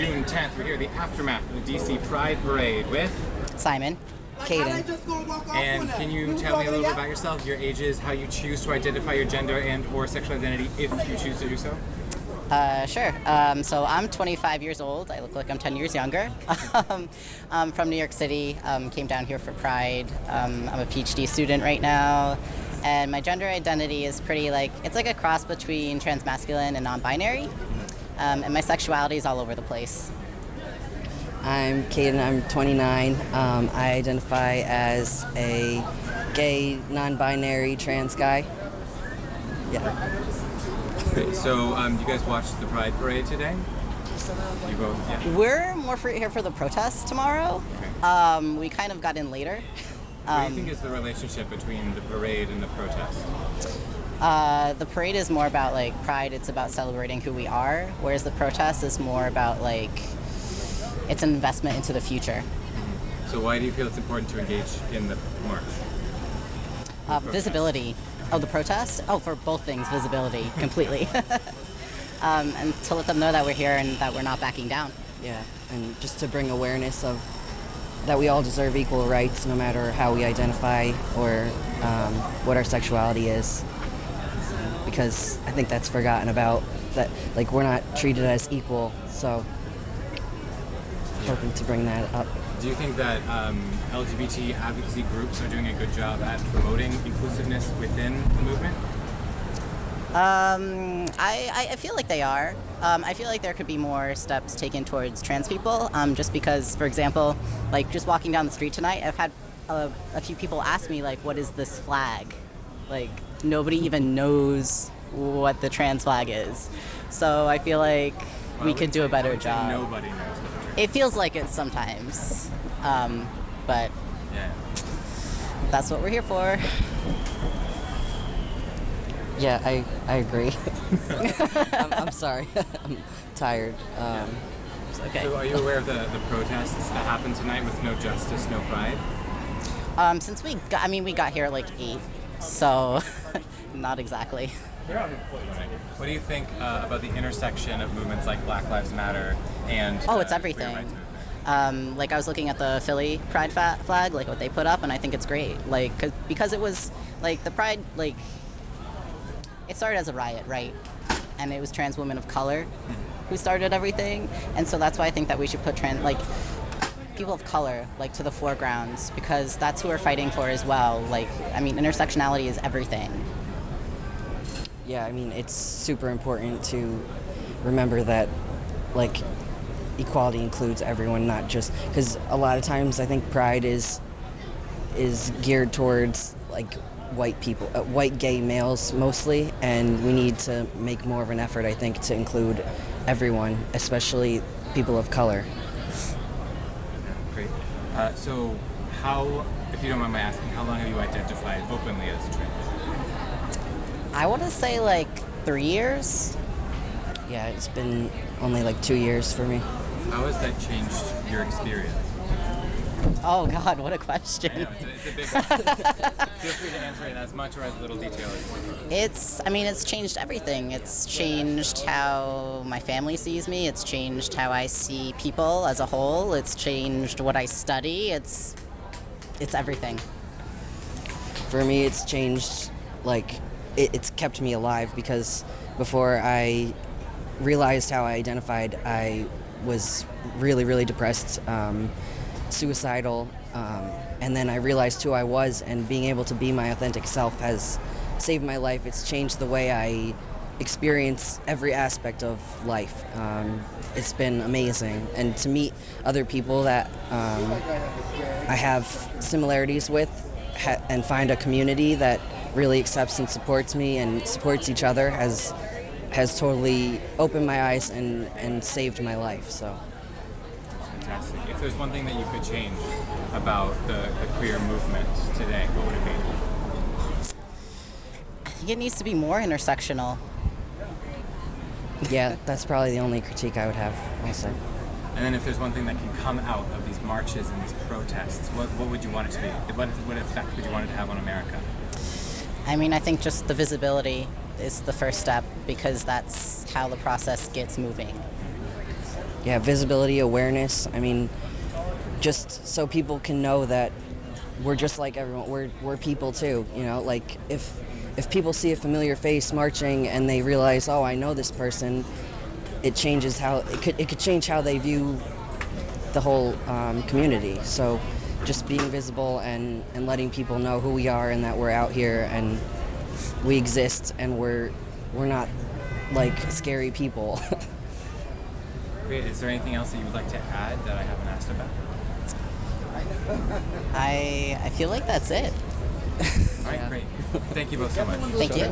June 10th. We're here at the aftermath of the DC Pride Parade with Simon, Caidin. And can you tell me a little bit about yourself, your ages, how you choose to identify your gender and or sexual identity if you choose to do so? Sure. So I'm 25 years old. I look like I'm 10 years younger. I'm from New York City. Came down here for Pride. I'm a PhD student right now. And my gender identity is it's like a cross between transmasculine and non-binary. And my sexuality is all over the place. I'm Caidin, I'm 29. I identify as a gay, non-binary, trans guy. Yeah. Okay, so do you guys watch the Pride Parade today? You both, yeah. We're more here for the protest tomorrow. Okay. We kind of got in later. What do you think is the relationship between the parade and the protest? The parade is more about Pride. It's about celebrating who we are, whereas the protest is more about it's an investment into the future. So why do you feel it's important to engage in the march? Visibility. Oh, the protest? Oh, for both things, visibility, completely. And to let them know that we're here and that we're not backing down. Yeah, and just to bring awareness of that we all deserve equal rights no matter how we identify or what our sexuality is. Because I think that's forgotten about, that we're not treated as equal, so hoping to bring that up. Do you think that LGBT advocacy groups are doing a good job at promoting inclusiveness within the movement? I feel like they are. I feel like there could be more steps taken towards trans people, just because, for example, just walking down the street tonight, I've had a few people ask me, what is this flag? Nobody even knows what the trans flag is. So I feel like we could do a better job. Nobody knows what the trans flag is. It feels like it sometimes, but yeah, that's what we're here for. Yeah, I agree. I'm sorry. I'm tired. It's okay. So are you aware of the protests that happened tonight with No Justice, No Pride? Since we got here at 8, so not exactly. What do you think about the intersection of movements like Black Lives Matter and it's everything. Queer Rights Movement? I was looking at the Philly Pride flag, what they put up, and I think it's great. Because it was the Pride, it started as a riot, right? And it was trans women of color who started everything, and so that's why I think that we should put people of color to the foregrounds, because that's who we're fighting for as well. Intersectionality is everything. Yeah, it's super important to remember that equality includes everyone, not just because a lot of times I think Pride is geared towards white people, white gay males mostly, and we need to make more of an effort, I think, to include everyone, especially people of color. Great. So how, if you don't mind my asking, how long have you identified openly as trans? I want to say 3 years. Yeah, it's been only 2 years for me. How has that changed your experience? Oh God, what a question. I know, it's a big one. Feel free to answer it in as much or as little detail as you want. It's changed everything. It's changed how my family sees me. It's changed how I see people as a whole. It's changed what I study. It's everything. For me, it's changed, it's kept me alive, because before I realized how I identified, I was really, really depressed, suicidal, and then I realized who I was, and being able to be my authentic self has saved my life. It's changed the way I experience every aspect of life. It's been amazing, and to meet other people that I have similarities with and find a community that really accepts and supports me and supports each other has totally opened my eyes and saved my life. So. Fantastic. If there's one thing that you could change about the queer movement today, what would it be? I think it needs to be more intersectional. Yeah, that's probably the only critique I would have, also. And then if there's one thing that can come out of these marches and these protests, what would you want it to be? What effect would you want it to have on America? I think just the visibility is the first step, because that's how the process gets moving. yeah, visibility, awareness. I mean, just so people can know that we're just like everyone. We're people too. You know, like if people see a familiar face marching and they realize, oh, I know this person, it changes how it could change how they view the whole community. So just being visible and letting people know who we are and that we're out here and we exist and we're not like scary people. Great. Is there anything else that you would like to add that I haven't asked about? I feel like that's it. All right, great. Thank you both so much. Thank you.